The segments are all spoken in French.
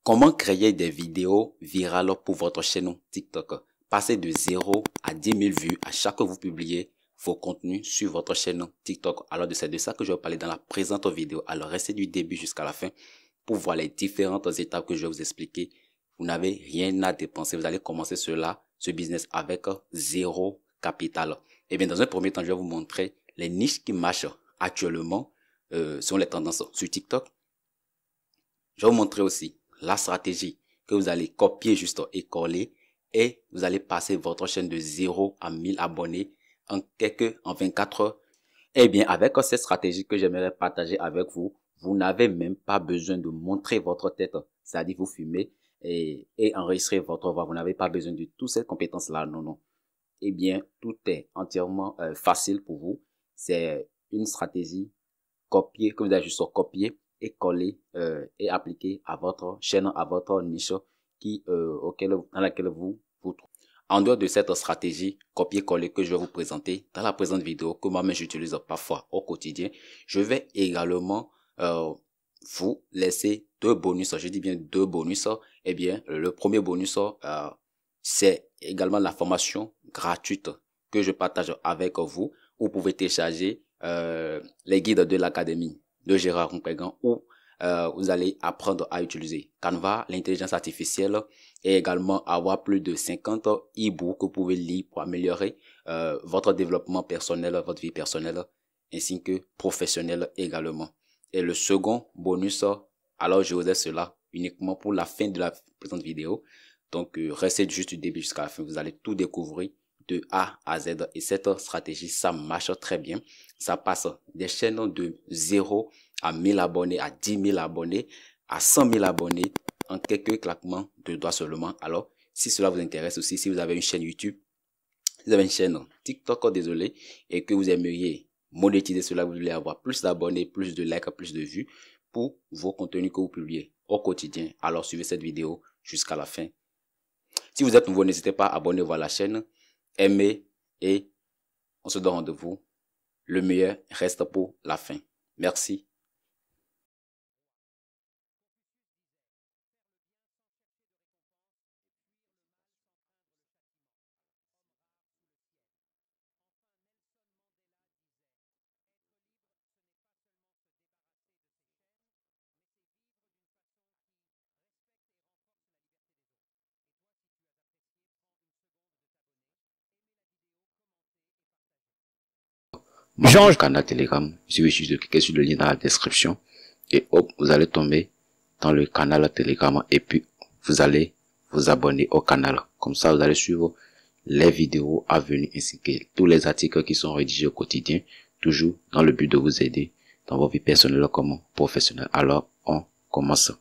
Comment créer des vidéos virales pour votre chaîne TikTok? Passer de 0 à 10 000 vues à chaque fois que vous publiez vos contenus sur votre chaîne TikTok. Alors c'est de ça que je vais parler dans la présente vidéo. Alors restez du début jusqu'à la fin pour voir les différentes étapes que je vais vous expliquer. Vous n'avez rien à dépenser. Vous allez commencer ce business avec zéro capital. Et bien dans un premier temps, je vais vous montrer les niches qui marchent actuellement selon les tendances sur TikTok. Je vais vous montrer aussi la stratégie que vous allez copier juste et coller et vous allez passer votre chaîne de 0 à 1000 abonnés en 24 heures. Eh bien, avec cette stratégie que j'aimerais partager avec vous, vous n'avez même pas besoin de montrer votre tête, c'est-à-dire vous filmer et enregistrer votre voix. Vous n'avez pas besoin de toutes ces compétences-là, non. Eh bien, tout est entièrement facile pour vous. C'est une stratégie copier que vous allez juste copier et coller et appliquer à votre chaîne, à votre niche dans laquelle vous vous trouvez. En dehors de cette stratégie copier-coller que je vais vous présenter dans la présente vidéo, que moi-même j'utilise parfois au quotidien, je vais également vous laisser deux bonus. Je dis bien deux bonus. Eh bien, le premier bonus, c'est également la formation gratuite que je partage avec vous. Vous pouvez télécharger les guides de l'académie de Gérard Ronpegan où vous allez apprendre à utiliser Canva, l'intelligence artificielle et également avoir plus de 50 e-books que vous pouvez lire pour améliorer votre développement personnel, votre vie personnelle ainsi que professionnelle également. Et le second bonus, alors je vous laisse cela uniquement pour la fin de la présente vidéo. Donc restez juste du début jusqu'à la fin, vous allez tout découvrir de A à Z et cette stratégie ça marche très bien. Ça passe des chaînes de 0 à 1000 abonnés, à 10 000 abonnés, à 100 000 abonnés en quelques claquements de doigts seulement. Alors si cela vous intéresse aussi, si vous avez une chaîne YouTube, si vous avez une chaîne TikTok, désolé, et que vous aimeriez monétiser cela, vous voulez avoir plus d'abonnés, plus de likes, plus de vues pour vos contenus que vous publiez au quotidien, alors suivez cette vidéo jusqu'à la fin. Si vous êtes nouveau, n'hésitez pas à abonner-vous à la chaîne, aimez et on se donne rendez-vous. Le meilleur reste pour la fin. Merci. Mon canal Telegram, il suffit juste de cliquer sur le lien dans la description et hop, vous allez tomber dans le canal Telegram et puis vous allez vous abonner au canal. Comme ça, vous allez suivre les vidéos à venir ainsi que tous les articles qui sont rédigés au quotidien, toujours dans le but de vous aider dans vos vies personnelles comme professionnelles. Alors, on commence.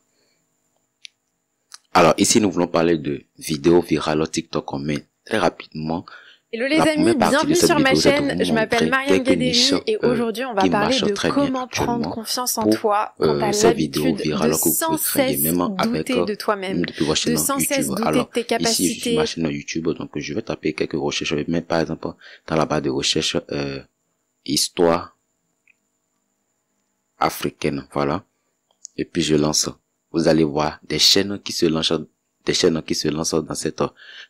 Alors, ici, nous voulons parler de vidéos virales TikTok, mais très rapidement. Hello les amis, bienvenue sur ma chaîne, je m'appelle Mariam Guédéry et aujourd'hui on va parler de comment prendre confiance en toi quand t'as l'habitude de sans cesse douter de toi-même, de sans cesse douter de tes capacités. Ici, je suis ma chaîne YouTube, donc je vais taper quelques recherches, je vais mettre par exemple dans la barre de recherche histoire africaine, voilà, et puis je lance. Vous allez voir des chaînes qui se lancent dans cette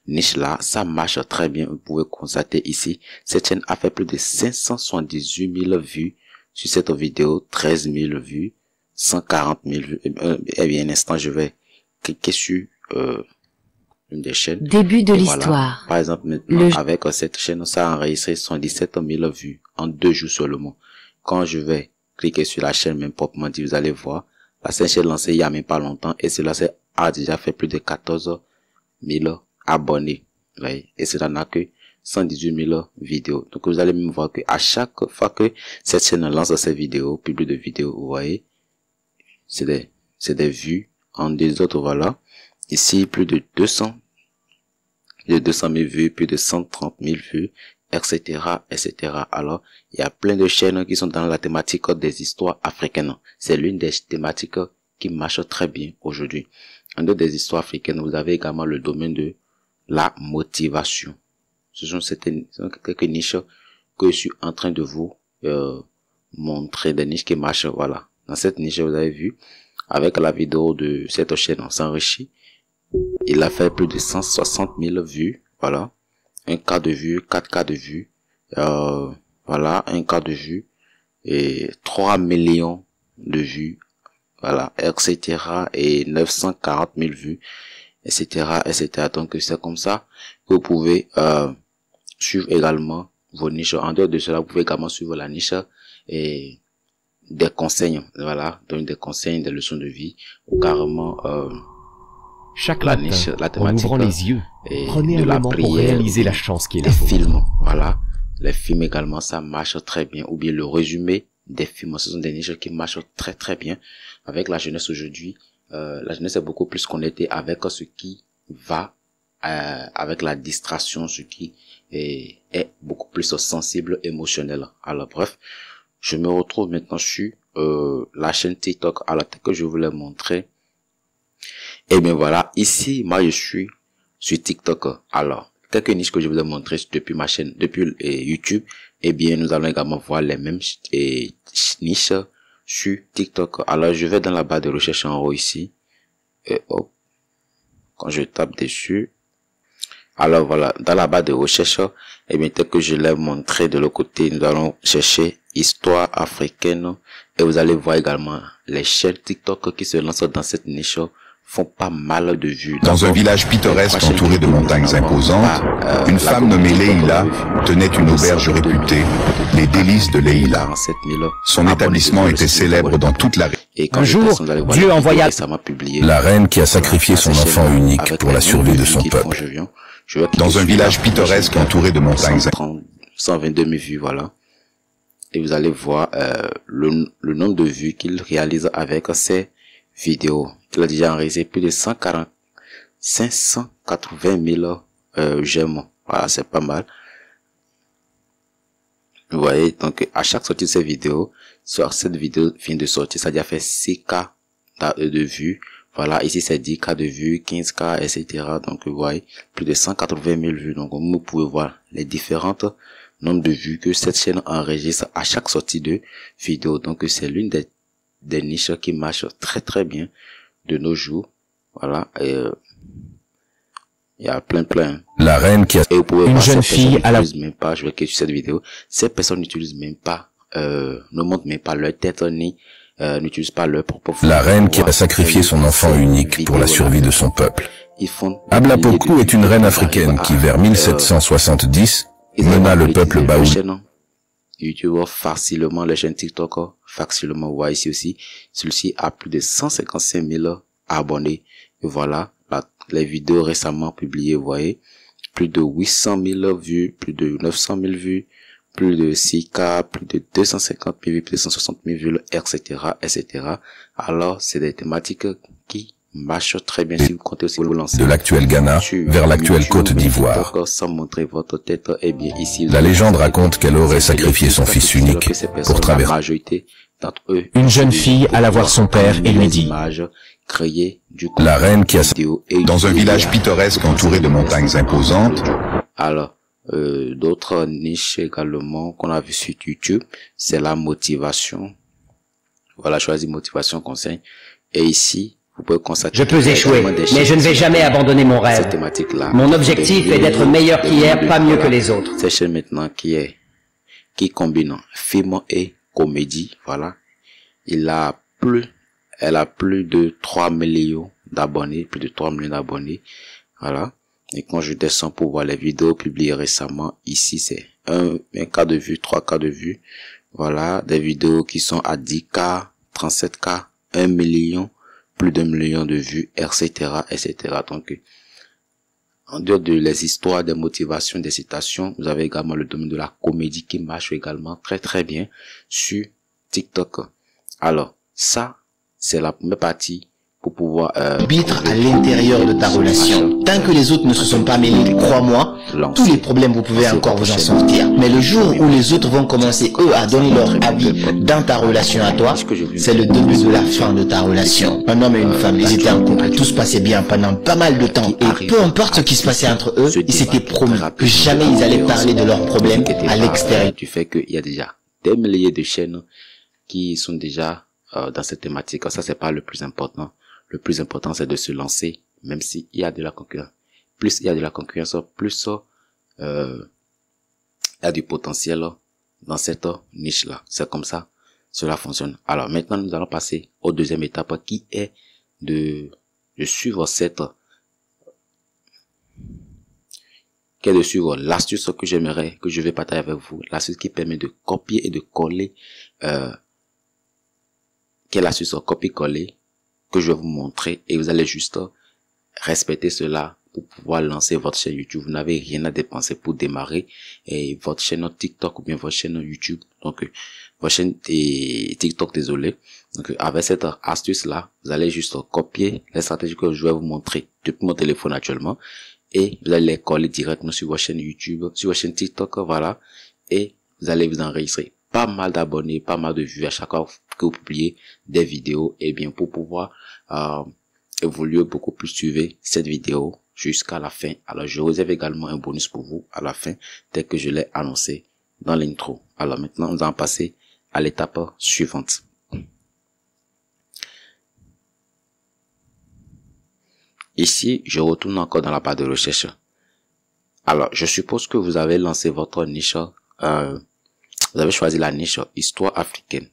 niche-là. Ça marche très bien. Vous pouvez constater ici. Cette chaîne a fait plus de 578 000 vues sur cette vidéo, 13 000 vues, 140 000 vues. Eh bien, un instant, je vais cliquer sur une des chaînes. Début de l'histoire. Voilà. Par exemple, maintenant, avec cette chaîne, ça a enregistré 117 000 vues en 2 jours seulement. Quand je vais cliquer sur la chaîne, même proprement dit, vous allez voir. La chaîne est lancée il y a même pas longtemps et cela a déjà fait plus de 14 000 abonnés. Oui. Et cela n'a que 118 000 vidéos. Donc vous allez même voir que à chaque fois que cette chaîne lance ses vidéos, publie de vidéos, vous voyez, c'est des vues en des autres, voilà. Ici, plus de 200 000 vues, plus de 130 000 vues, etc., etc. Alors, il y a plein de chaînes qui sont dans la thématique des histoires africaines. C'est l'une des thématiques qui marche très bien aujourd'hui. En dehors des histoires africaines, vous avez également le domaine de la motivation. Ce sont quelques niches que je suis en train de vous montrer, des niches qui marchent. Voilà. Dans cette niche, vous avez vu, avec la vidéo de cette chaîne On s'enrichit. Il a fait plus de 160 000 vues, voilà. 1K de vues, 4K de vues, voilà, 1K de vues, et 3 millions de vues, voilà, etc. et 940 000 vues, etc., etc. Donc, c'est comme ça que vous pouvez suivre également vos niches. En dehors de cela, vous pouvez également suivre la niche et des conseils, voilà, donc des conseils, des leçons de vie, ou carrément chaque matin, en ouvrant les yeux, prenez un moment pour réaliser la chance qui est là. Les films, voilà. Les films également, ça marche très bien. Ou bien le résumé des films, ce sont des niches qui marchent très très bien. Avec la jeunesse aujourd'hui, la jeunesse est beaucoup plus connectée avec ce qui va, avec la distraction, ce qui est beaucoup plus sensible, émotionnel. Alors bref, je me retrouve maintenant sur la chaîne TikTok. Alors que je voulais montrer. Et bien voilà, ici, moi je suis sur TikTok. Alors, quelques niches que je vous ai montrées depuis ma chaîne, depuis YouTube. Et bien, nous allons également voir les mêmes niches sur TikTok. Alors, je vais dans la barre de recherche en haut ici. Et hop, quand je tape dessus. Alors voilà, dans la barre de recherche, et bien, tel que je l'ai montré de l'autre côté, nous allons chercher histoire africaine. Et vous allez voir également les chaînes TikTok qui se lancent dans cette niche font pas mal de vues. Dans un village pittoresque entouré de montagnes imposantes, une femme nommée Leïla tenait une auberge réputée, les délices de Leïla. Son établissement était célèbre dans toute la région. Un jour, Dieu envoya la reine qui a sacrifié son enfant unique pour la survie de son peuple. Dans un village pittoresque entouré de montagnes 122 000 vues, voilà. Et vous allez voir le nombre de vues qu'il réalise avec ces vidéos. Il a déjà enregistré plus de 580 000 j'aime. Voilà, c'est pas mal. Vous voyez, donc à chaque sortie de cette vidéo, soit cette vidéo vient de sortir, ça a déjà fait 6K de vues. Voilà, ici c'est 10K de vues, 15K, etc. Donc vous voyez, plus de 180 000 vues. Donc vous pouvez voir les différentes nombres de vues que cette chaîne enregistre à chaque sortie de vidéo. Donc c'est l'une des niches qui marchent très très bien de nos jours. Voilà, et il y a plein. La reine qui a une jeune fille à la même pas, je vais cliquer sur cette vidéo. Ces personnes n'utilisent même pas, ne montrent même pas leur tête ni n'utilisent pas leur propre. La reine qui a sacrifié son enfant unique pour la survie de son peuple. Ablapoku est une reine africaine qui, vers 1770, mena le peuple baoulé. YouTube facilement, les chaînes TikTok facilement. Voyez ici aussi, celui-ci a plus de 155 000 abonnés. Et voilà, les vidéos récemment publiées, vous voyez, plus de 800 000 vues, plus de 900 000 vues, plus de 6K, plus de 250 000 vues, plus de 160 000 vues, etc., etc. Alors, c'est des thématiques qui marchent très bien si vous comptez aussi vous lancer. De l'actuel Ghana vers l'actuelle Côte d'Ivoire. Sans montrer votre tête, eh bien, ici, la légende raconte qu'elle aurait sacrifié son fils unique pour traverser. Une jeune fille alla voir son père et lui dit: la reine qui a dans un village pittoresque entouré de montagnes imposantes. Alors, d'autres niches également qu'on a vu sur YouTube, c'est la motivation. Voilà, choisir motivation, conseil. Et ici, vous pouvez constater. Je peux échouer, mais je ne vais jamais abandonner mon rêve. Cette thématique-là. Mon objectif est d'être meilleur qu'hier, pas mieux que les autres. Cette chaîne maintenant qui combine film et comédie, voilà. Elle a plus de 3 millions d'abonnés, plus de 3 millions d'abonnés, voilà. Et quand je descends pour voir les vidéos publiées récemment, ici c'est un cas de vue, 3K de vue, voilà, des vidéos qui sont à 10K, 37K, 1 million, plus d'1 million de vues, etc., etc. Donc, en dehors de les histoires, des motivations, des citations, vous avez également le domaine de la comédie qui marche également très très bien sur TikTok. Alors, ça, c'est la première partie pour pouvoir arbitre à l'intérieur de ta relation. Tant que les autres ne se sont pas mêlés, crois-moi, tous les problèmes vous pouvez encore vous en sortir. Mais le jour où les autres vont commencer eux à donner leur avis dans ta relation à toi, c'est le début de la fin de ta relation. Un homme et une femme, ils étaient en couple, tout se passait bien pendant pas mal de temps. Et peu importe ce qui se passait entre eux, ils s'étaient promis que jamais ils allaient parler de leurs problèmes à l'extérieur. Du fait qu'il y a déjà des milliers de chaînes qui sont déjà dans cette thématique. Ça, c'est pas le plus important. Le plus important, c'est de se lancer, même s'il y a de la concurrence. Plus il y a de la concurrence, plus il y a du potentiel dans cette niche-là. C'est comme ça, cela fonctionne. Alors maintenant, nous allons passer aux deuxième étape qui est de suivre l'astuce que je vais partager avec vous. L'astuce qui permet de copier et de coller, quelle astuce copier-coller que je vais vous montrer, et vous allez juste respecter cela pour pouvoir lancer votre chaîne YouTube. Vous n'avez rien à dépenser pour démarrer votre chaîne TikTok ou bien votre chaîne YouTube. Donc, votre chaîne TikTok, désolé. Donc, avec cette astuce-là, vous allez juste copier les stratégies que je vais vous montrer depuis mon téléphone actuellement, et vous allez les coller directement sur votre chaîne YouTube, sur votre chaîne TikTok, voilà. Et vous allez vous enregistrer pas mal d'abonnés, pas mal de vues à chaque fois que vous publiez des vidéos, et bien pour pouvoir évoluer beaucoup plus, suivez cette vidéo jusqu'à la fin. Alors, je réserve également un bonus pour vous à la fin, tel que je l'ai annoncé dans l'intro. Alors maintenant, nous allons passer à l'étape suivante. Ici, je retourne encore dans la barre de recherche. Alors, je suppose que vous avez lancé votre niche, vous avez choisi la niche histoire africaine.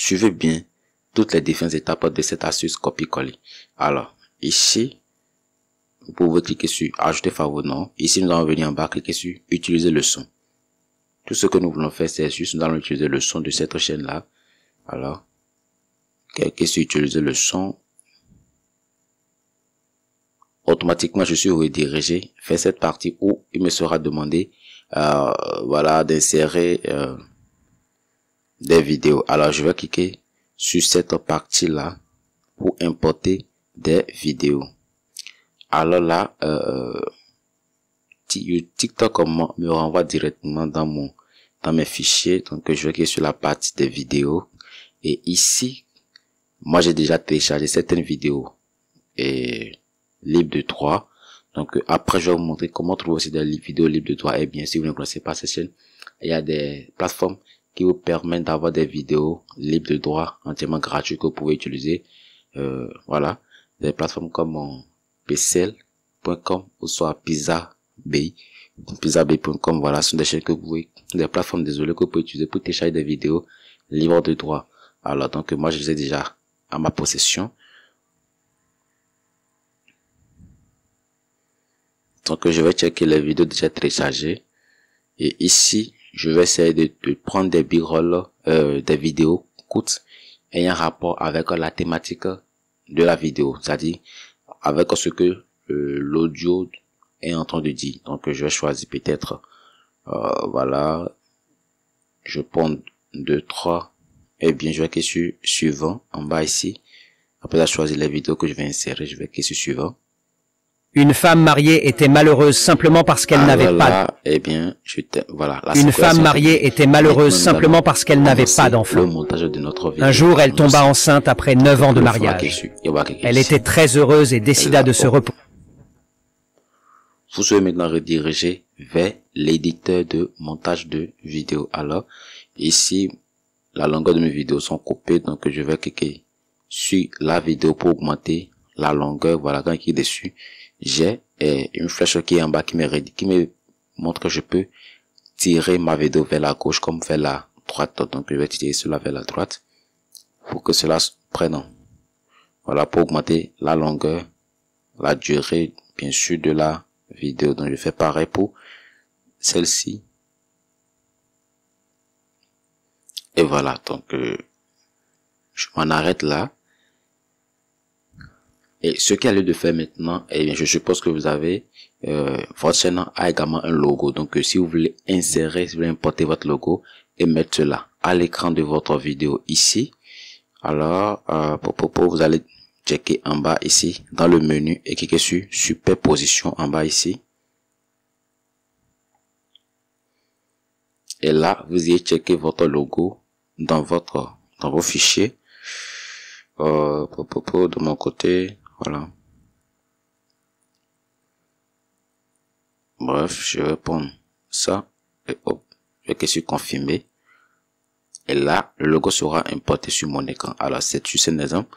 Suivez bien toutes les différentes étapes de cette astuce copier-coller. Alors, ici, vous pouvez cliquer sur ajouter favori nom. Ici, nous allons venir en bas, cliquer sur utiliser le son. Tout ce que nous voulons faire, c'est juste, nous allons utiliser le son de cette chaîne-là. Alors, cliquez sur utiliser le son. Automatiquement, je suis redirigé vers cette partie où il me sera demandé, voilà, d'insérer, des vidéos. Alors, je vais cliquer sur cette partie-là pour importer des vidéos. Alors là, TikTok me renvoie directement dans mes fichiers. Donc, je vais cliquer sur la partie des vidéos. Et ici, moi, j'ai déjà téléchargé certaines vidéos et libres de droit. Donc, après, je vais vous montrer comment trouver aussi des vidéos libres de droit. Et bien, si vous ne connaissez pas cette chaîne, il y a des plateformes qui vous permettent d'avoir des vidéos libres de droit entièrement gratuites que vous pouvez utiliser. Voilà, des plateformes comme pcl.com ou soit pizzabay.com. Voilà, ce sont des chaînes que vous pouvez, des plateformes, désolé, que vous pouvez utiliser pour télécharger des vidéos libres de droit. Alors, donc, moi, je les ai déjà à ma possession. Donc, je vais checker les vidéos déjà téléchargées. Et ici, je vais essayer de prendre des b-rolls, des vidéos courtes ayant rapport avec la thématique de la vidéo, c'est-à-dire avec ce que l'audio est en train de dire. Donc, je vais choisir peut-être, voilà, je prends 2, 3, et bien, je vais cliquer sur suivant en bas ici. Après, choisir les vidéos que je vais insérer, je vais cliquer sur suivant. Une femme mariée était malheureuse simplement parce qu'elle n'avait pas. Eh bien, voilà. Une femme mariée était malheureuse simplement parce qu'elle n'avait pas d'enfant. Un jour, elle tomba enceinte après 9 ans de mariage. Elle était très heureuse et décida de se reposer. Vous serez maintenant redirigé vers l'éditeur de montage de vidéos. Alors, ici, la longueur de mes vidéos sont coupées, donc je vais cliquer sur la vidéo pour augmenter la longueur. Voilà, quand il est dessus, j'ai une flèche qui est en bas qui me montre que je peux tirer ma vidéo vers la gauche comme vers la droite. Donc je vais tirer cela vers la droite pour que cela prenne. Voilà, pour augmenter la longueur, la durée bien sûr de la vidéo. Donc je fais pareil pour celle-ci. Et voilà, donc je m'en arrête là. Et ce qu'il y a lieu de faire maintenant, eh bien, je suppose que vous avez votre chaîne a également un logo. Donc si vous voulez insérer, si vous voulez importer votre logo et mettre cela à l'écran de votre vidéo ici, alors vous allez checker en bas ici dans le menu et cliquer sur superposition en bas ici. Et là, vous y checker votre logo dans vos fichiers. De mon côté, voilà. Bref, je vais prendre ça et hop, je vais sur confirmer. Et là, le logo sera importé sur mon écran. Alors, c'est juste un exemple.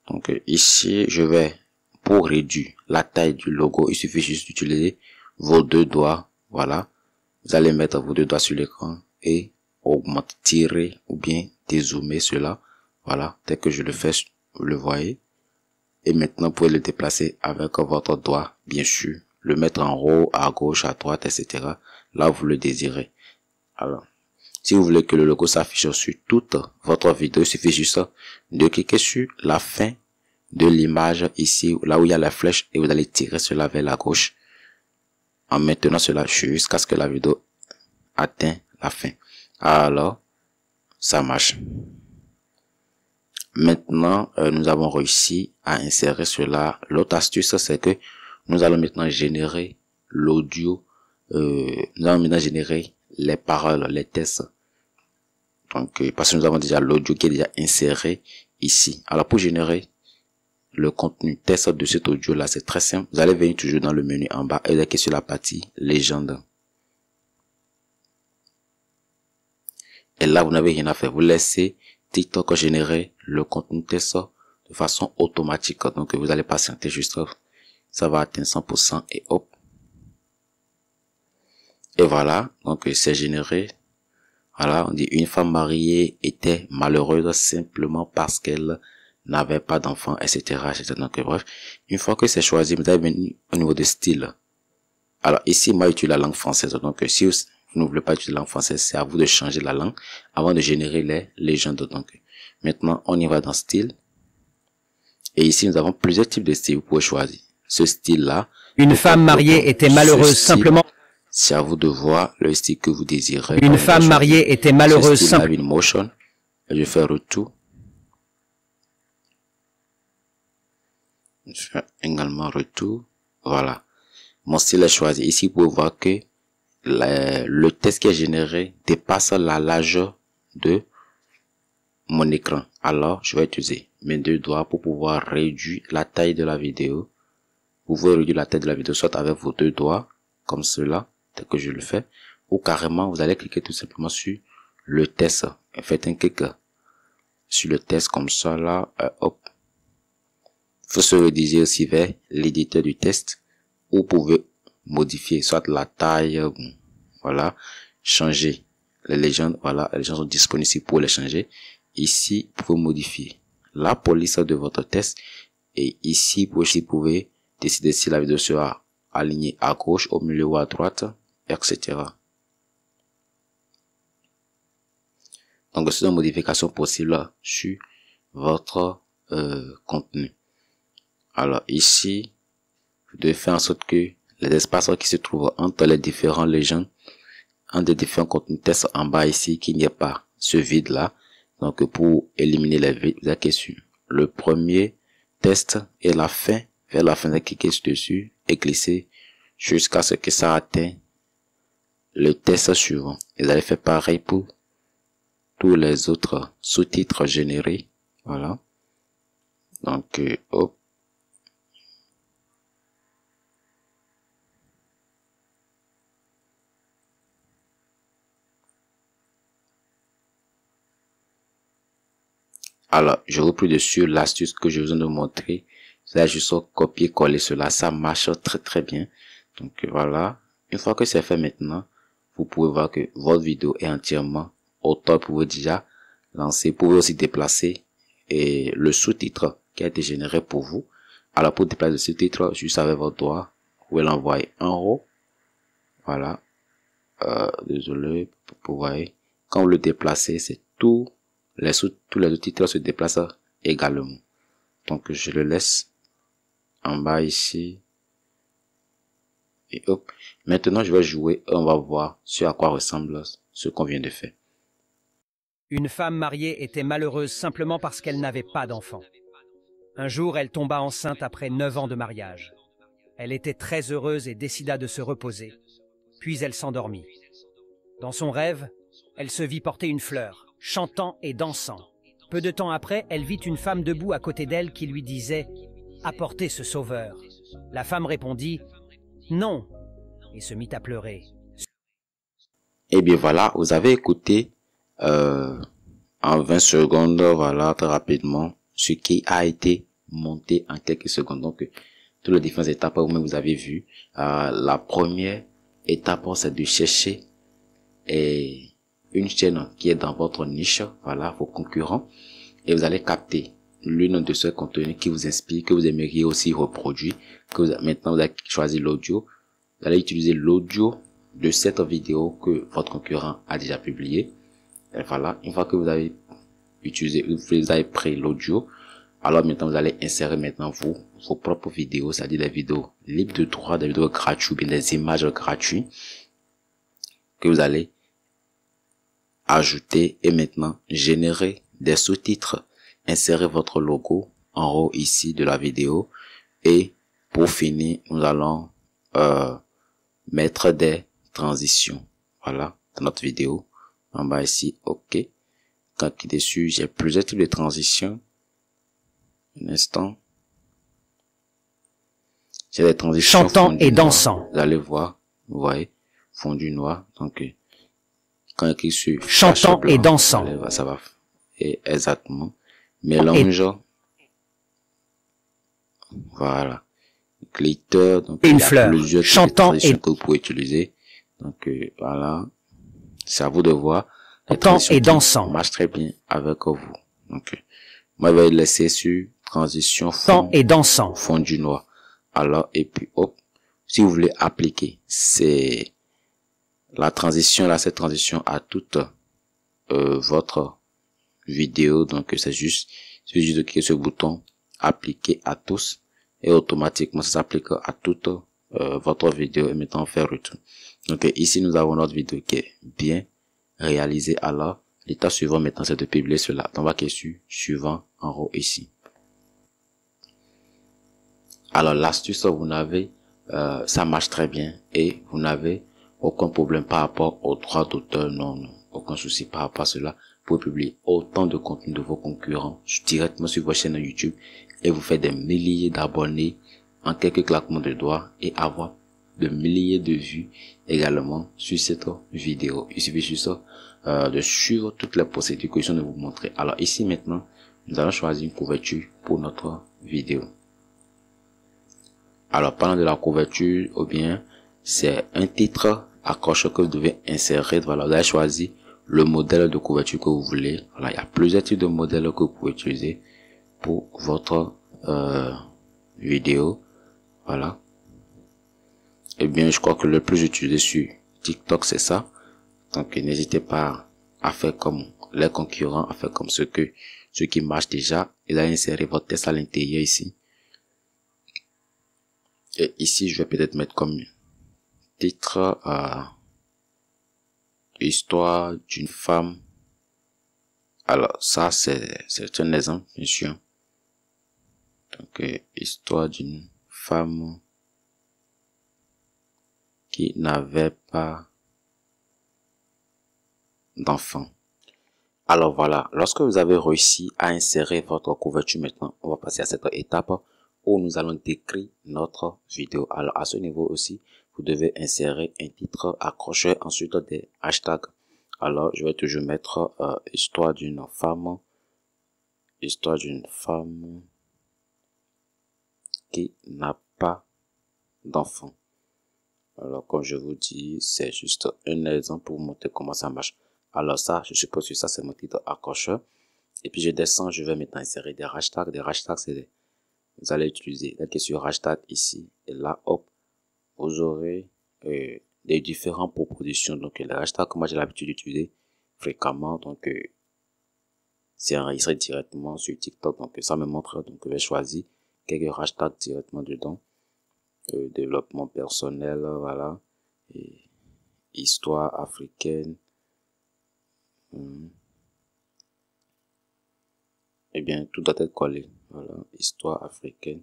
Donc ici, je vais, pour réduire la taille du logo, il suffit juste d'utiliser vos deux doigts. Voilà. Vous allez mettre vos deux doigts sur l'écran et augmenter, tirer ou bien dézoomer cela. Voilà. Tel que je le fais, vous le voyez. Et maintenant, vous pouvez le déplacer avec votre doigt, bien sûr. Le mettre en haut, à gauche, à droite, etc. Là, vous le désirez. Alors, si vous voulez que le logo s'affiche sur toute votre vidéo, il suffit juste de cliquer sur la fin de l'image ici, là où il y a la flèche, et vous allez tirer cela vers la gauche en maintenant cela jusqu'à ce que la vidéo atteigne la fin. Alors, ça marche. Maintenant, nous avons réussi à insérer cela. L'autre astuce, c'est que nous allons maintenant générer l'audio. Nous allons maintenant générer les paroles, les textes. Donc, parce que nous avons déjà l'audio qui est déjà inséré ici. Alors, pour générer le contenu texte de cet audio-là, c'est très simple. Vous allez venir toujours dans le menu en bas et cliquer sur la partie légende. Et là, vous n'avez rien à faire. Vous laissez TikTok générer le contenu texte de façon automatique. Donc, vous allez patienter juste. Ça va atteindre 100% et hop. Et voilà. Donc, c'est généré. Voilà, on dit une femme mariée était malheureuse simplement parce qu'elle n'avait pas d'enfant, etc., etc. Donc, bref, une fois que c'est choisi, vous allez venir au niveau de style. Alors, ici, moi, j'utilise la langue française. Donc, si vous ne voulez pas utiliser la langue française, c'est à vous de changer la langue avant de générer les légendes. Donc, maintenant, on y va dans style. Et ici, nous avons plusieurs types de styles. Vous pouvez choisir ce style-là. Une femme mariée était malheureuse simplement. C'est à vous de voir le style que vous désirez. Une femme mariée était malheureuse simplement. Motion. Je fais retour. Je fais également retour. Voilà. Mon style est choisi. Ici, vous pouvez voir que le texte qui est généré dépasse la largeur de mon écran. Alors, je vais utiliser mes deux doigts pour pouvoir réduire la taille de la vidéo. Vous pouvez réduire la taille de la vidéo soit avec vos deux doigts, comme cela, tel que je le fais, ou carrément, vous allez cliquer tout simplement sur le texte. Faites un clic sur le texte comme ça, là, hop. Il faut se rediriger aussi vers l'éditeur du texte, où vous pouvez modifier soit la taille, voilà, changer les légendes, voilà, les légendes sont disponibles ici pour les changer. Ici, vous pouvez modifier la police de votre texte, et ici, vous pouvez décider si la vidéo sera alignée à gauche, au milieu ou à droite, etc. Donc, c'est une modification possible sur votre contenu. Alors ici, vous devez faire en sorte que les espaces qui se trouvent entre les différents légendes, entre les différents contenus texte en bas ici, qu'il n'y ait pas ce vide là. Donc pour éliminer les vides, vous cliquez sur le premier texte et la fin, vers la fin, vous cliquez dessus et glissez jusqu'à ce que ça atteigne le texte suivant. Et vous allez faire pareil pour tous les autres sous-titres générés. Voilà. Donc, hop. Alors, je reprends dessus l'astuce que je viens de montrer. Vous allez juste copier-coller cela. Ça marche très bien. Donc, voilà. Une fois que c'est fait maintenant, vous pouvez voir que votre vidéo est entièrement au top. Vous pouvez déjà lancer. Vous pouvez aussi déplacer et le sous-titre qui a été généré pour vous. Alors, pour déplacer le sous-titre, juste avec votre doigt, vous pouvez l'envoyer en haut. Voilà. Désolé, vous voyez. Quand vous le déplacez, c'est tous les sous-titres se déplacent également. Donc, je le laisse en bas ici. Et hop. Maintenant, je vais jouer et on va voir ce à quoi ressemble ce qu'on vient de faire. Une femme mariée était malheureuse simplement parce qu'elle n'avait pas d'enfant. Un jour, elle tomba enceinte après 9 ans de mariage. Elle était très heureuse et décida de se reposer. Puis elle s'endormit. Dans son rêve, elle se vit porter une fleur, chantant et dansant. Peu de temps après, elle vit une femme debout à côté d'elle qui lui disait « Apportez ce sauveur ». La femme répondit « Non » et se mit à pleurer. Eh bien voilà, vous avez écouté en 20 secondes, voilà, très rapidement, ce qui a été monté en quelques secondes. Donc, toutes les différentes étapes, vous avez vu. La première étape, c'est de chercher une chaîne qui est dans votre niche, voilà, vos concurrents, et vous allez capter l'une de ces contenus qui vous inspire, que vous aimeriez aussi reproduire, maintenant vous avez choisi l'audio, vous allez utiliser l'audio de cette vidéo que votre concurrent a déjà publié. Et voilà, une fois que vous avez pris l'audio, alors maintenant vous allez insérer maintenant vos propres vidéos, c'est-à-dire des vidéos libres de droit, des vidéos gratuites, ou bien des images gratuites que vous allez ajouter et maintenant générer des sous-titres, insérer votre logo en haut ici de la vidéo et pour finir nous allons mettre des transitions, voilà, dans notre vidéo en bas ici. OK, quand il est dessus, j'ai plusieurs types de transitions. Un instant, j'ai des transitions chantant et dansant, vous allez voir, vous voyez, fondu noir. Donc quand il est sur chantant blanc, et dansant, ça va et exactement mélange voilà, glitter, donc une fleur, plusieurs chantant et que vous pouvez utiliser. Donc voilà, c'est à vous de voir. Chantant et dansant marche très bien avec vous. Donc moi je vais laisser sur transition fond et dansant, fondu noir. Alors et puis hop, si vous voulez appliquer c'est la transition là, cette transition à toute votre vidéo, donc c'est juste de cliquer sur ce bouton appliquer à tous et automatiquement ça s'applique à toute votre vidéo et maintenant faire retour. Donc ici nous avons notre vidéo qui est bien réalisée. Alors l'étape suivante maintenant c'est de publier cela. On va cliquer sur suivant en haut ici. Alors l'astuce, vous n'avez ça marche très bien et vous n'avez aucun problème par rapport aux droits d'auteur, non, aucun souci par rapport à cela. Vous pouvez publier autant de contenu de vos concurrents directement sur votre chaîne YouTube et vous faire des milliers d'abonnés en quelques claquements de doigts et avoir de milliers de vues également sur cette vidéo. Il suffit juste de suivre toutes les procédures que je viens de vous montrer. Alors ici maintenant, nous allons choisir une couverture pour notre vidéo. Alors parlant de la couverture, ou bien c'est un titre accroche que vous devez insérer. Voilà, vous allez choisir le modèle de couverture que vous voulez. Voilà, il y a plusieurs types de modèles que vous pouvez utiliser pour votre vidéo. Voilà. Et bien, je crois que le plus utilisé sur TikTok, c'est ça. Donc, n'hésitez pas à faire comme les concurrents, à faire comme ceux qui marchent déjà. Et là, insérer votre texte à l'intérieur ici. Et ici, je vais peut-être mettre comme titre histoire d'une femme. Alors, ça, c'est un exemple, bien sûr. Donc, histoire d'une femme qui n'avait pas d'enfant. Alors voilà, lorsque vous avez réussi à insérer votre couverture, maintenant, on va passer à cette étape où nous allons décrire notre vidéo. Alors à ce niveau aussi, vous devez insérer un titre accroché, ensuite des hashtags. Alors je vais toujours mettre histoire d'une femme Histoire d'une femme qui n'a pas d'enfant. Alors, comme je vous dis, c'est juste un exemple pour vous montrer comment ça marche. Alors ça, je suppose que ça, c'est mon titre accrocheur. Et puis, je descends, je vais maintenant insérer des hashtags. Des hashtags, c'est vous allez utiliser la question hashtag ici. Et là, hop, vous aurez des différentes propositions. Donc, les hashtags que moi, j'ai l'habitude d'utiliser fréquemment. Donc, c'est enregistré directement sur TikTok. Donc, ça me montre. Donc, je vais choisir quelques hashtags directement dedans. Développement personnel, voilà. Et histoire africaine. Eh bien, tout doit être collé. Voilà, histoire africaine.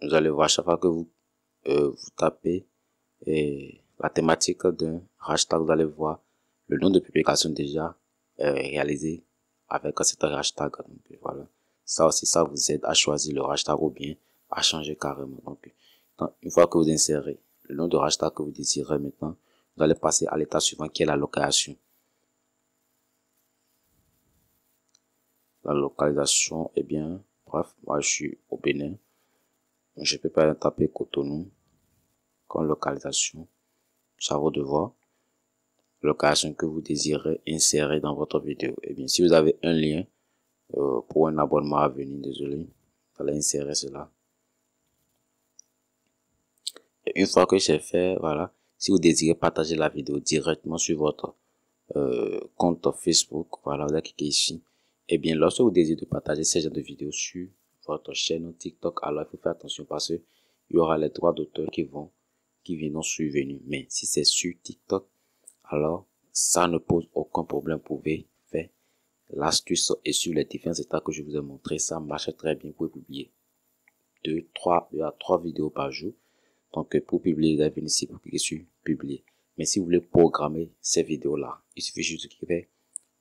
Vous allez voir, chaque fois que vous tapez la thématique d'un hashtag, vous allez voir le nom de publication déjà réalisé avec cet hashtag. Donc, voilà. Ça aussi, ça vous aide à choisir le hashtag ou bien à changer carrément. Donc, une fois que vous insérez le nom de hashtag que vous désirez maintenant, vous allez passer à l'étape suivant qui est la localisation. La localisation, eh bien, bref, moi je suis au Bénin. Je peux pas taper Cotonou comme localisation. C'est à vous de voir. Localisation que vous désirez insérer dans votre vidéo. Eh bien, si vous avez un lien pour un abonnement à venir, désolé, vous allez insérer cela. Et une fois que j'ai fait, voilà, si vous désirez partager la vidéo directement sur votre compte Facebook, voilà, vous allez cliquer ici. Eh bien, lorsque vous désirez partager ce genre de vidéos sur votre chaîne TikTok, alors il faut faire attention parce que il y aura les droits d'auteur qui viendront survenir. Mais si c'est sur TikTok, alors ça ne pose aucun problème. Vous pouvez faire l'astuce et sur les différents états que je vous ai montré, ça marche très bien. Vous pouvez publier 2 à 3 vidéos par jour. Donc, pour publier, vous allez venir ici pour cliquer sur publier. Mais si vous voulez programmer ces vidéos-là, il suffit juste de cliquer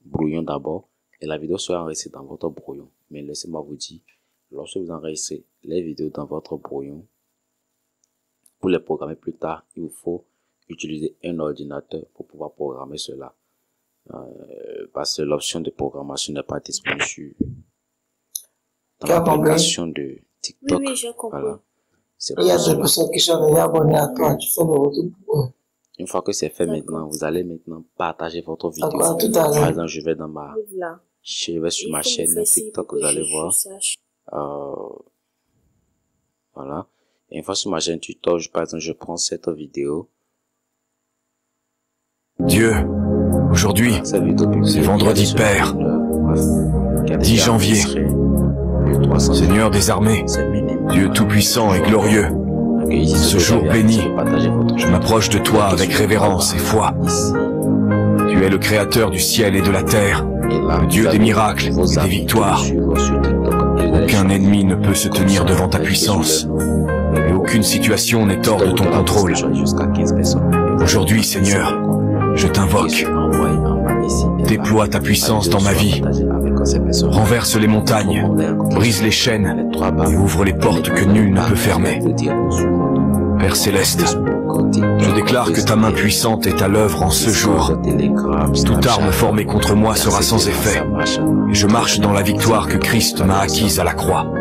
brouillon d'abord. Et la vidéo sera enregistrée dans votre brouillon. Mais laissez-moi vous dire, lorsque vous enregistrez les vidéos dans votre brouillon, pour les programmer plus tard, il vous faut utiliser un ordinateur pour pouvoir programmer cela. Parce que l'option de programmation n'est pas disponible dans l'application de TikTok. Oui, j'ai compris. Voilà. Il y a des personnes qui sont déjà abonnées à toi. Tu fais le retour pour eux. Une fois que c'est fait maintenant, vous allez maintenant partager votre vidéo. D'accord, tout à l'heure. Par exemple, je vais sur ma chaîne TikTok, vous allez voir. Voilà. Et une fois sur ma chaîne TikTok, par exemple, je prends cette vidéo. Dieu, aujourd'hui, c'est vendredi Père, 10 janvier, Seigneur des armées, Dieu tout-puissant et glorieux. Ce jour béni, je m'approche de toi avec révérence et foi. Tu es le créateur du ciel et de la terre, le Dieu des miracles et des victoires. Aucun ennemi ne peut se tenir devant ta puissance, et aucune situation n'est hors de ton contrôle. Aujourd'hui, Seigneur, je t'invoque. Déploie ta puissance dans ma vie. Renverse les montagnes, brise les chaînes et ouvre les portes que nul ne peut fermer. Père Céleste, je déclare que ta main puissante est à l'œuvre en ce jour. Toute arme formée contre moi sera sans effet, et je marche dans la victoire que Christ m'a acquise à la croix.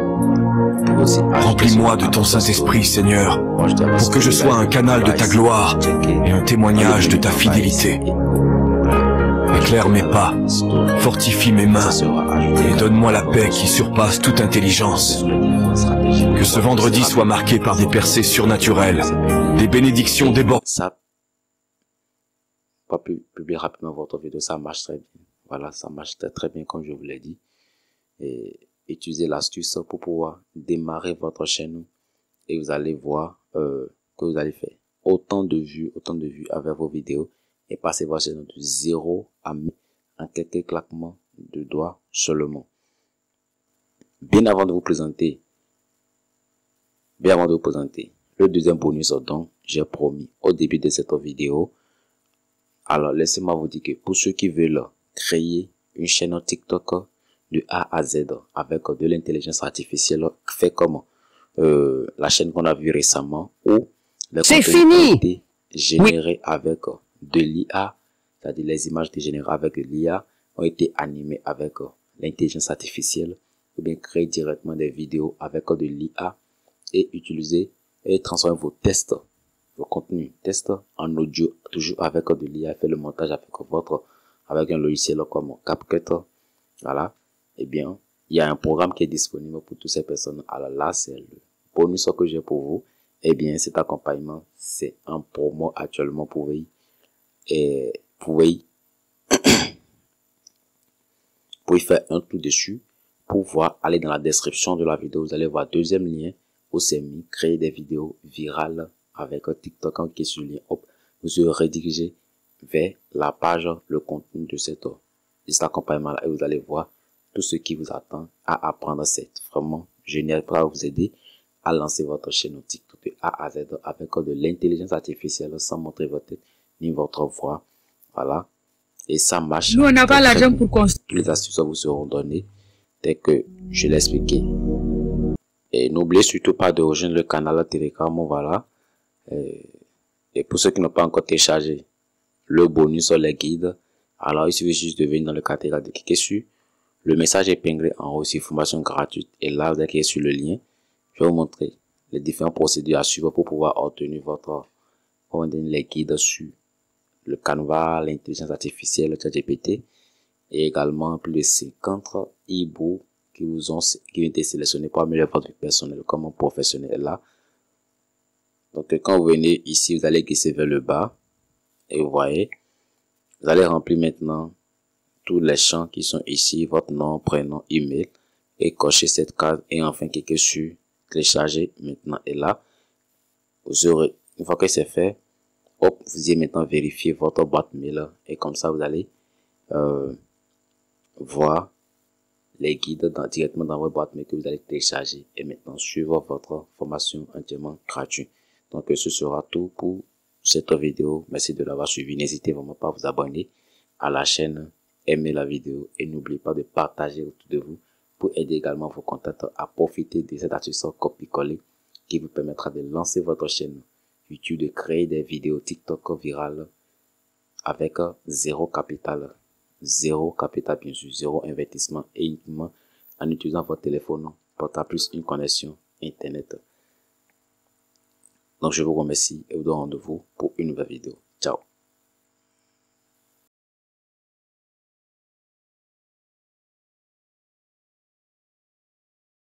Remplis-moi de ton Saint-Esprit, Seigneur, pour que je sois un canal de ta gloire et un témoignage de ta fidélité. Éclaire mes pas, fortifie mes mains et donne-moi la paix qui surpasse toute intelligence. Que ce vendredi soit marqué par des percées surnaturelles, des bénédictions débordantes. Ça, pas publier rapidement votre vidéo, ça marche très bien. Voilà, ça marche très bien comme je vous l'ai dit. Et utilisez l'astuce pour pouvoir démarrer votre chaîne et vous allez voir que vous allez faire autant de vues avec vos vidéos et passer votre chaîne de 0 à 1000 en quelques claquements de doigts seulement. Bien avant de vous présenter le deuxième bonus dont j'ai promis au début de cette vidéo, alors laissez-moi vous dire que pour ceux qui veulent créer une chaîne TikTok de A à Z avec de l'intelligence artificielle, fait comme la chaîne qu'on a vue récemment, où les contenus ont été générés avec de l'IA, c'est-à-dire les images générées avec de l'IA ont été animées avec l'intelligence artificielle ou bien créer directement des vidéos avec de l'IA et utiliser et transformer vos tests, vos contenus tests en audio, toujours avec de l'IA, faire le montage avec un logiciel comme CapCut. Voilà. Eh bien, il y a un programme qui est disponible pour toutes ces personnes. Alors là, c'est le bonus que j'ai pour vous. Eh bien, cet accompagnement, c'est en promo actuellement. Vous pouvez faire un tour dessus pour voir, aller dans la description de la vidéo. Vous allez voir deuxième lien où c'est mis créer des vidéos virales avec TikTok. Quand vous cliquez sur le lien, hop, vous serez redirigé vers la page, le contenu de cet accompagnement là et vous allez voir tout ce qui vous attend à apprendre. C'est vraiment génial pour vous aider à lancer votre chaîne TikTok de A à Z avec de l'intelligence artificielle sans montrer votre tête ni votre voix. Voilà. Et ça marche. Nous, on n'a pas l'argent pour construire. Toutes les astuces vous seront données dès que je l'ai expliqué. Et n'oubliez surtout pas de rejoindre le canal Telegram. Voilà. Et pour ceux qui n'ont pas encore téléchargé le bonus sur les guides, alors il suffit juste de venir dans le catégorie de cliquer sur le message épinglé en haut, c'est formation gratuite. Et là, vous allez cliquer sur le lien. Je vais vous montrer les différentes procédures à suivre pour pouvoir obtenir les guides sur le Canva, l'intelligence artificielle, le ChatGPT, et également plus de 50 e-books qui ont été sélectionnés pour améliorer votre vie personnelle comme professionnel là. Donc, quand vous venez ici, vous allez glisser vers le bas et vous voyez, vous allez remplir maintenant tous les champs qui sont ici, votre nom, prénom, email, et cocher cette case et enfin cliquer sur télécharger maintenant. Et là, vous aurez, une fois que c'est fait, hop, vous allez maintenant vérifier votre boîte mail et comme ça vous allez voir les guides directement dans votre boîte mail que vous allez télécharger et maintenant suivre votre formation entièrement gratuite. Donc ce sera tout pour cette vidéo. Merci de l'avoir suivi. N'hésitez vraiment pas à vous abonner à la chaîne, aimer la vidéo et n'oubliez pas de partager autour de vous pour aider également vos contacts à profiter de cette astuce copier-coller qui vous permettra de lancer votre chaîne YouTube, de créer des vidéos TikTok virales avec zéro capital bien sûr, zéro investissement et uniquement en utilisant votre téléphone portable plus une connexion internet. Donc je vous remercie et vous donne rendez-vous pour une nouvelle vidéo.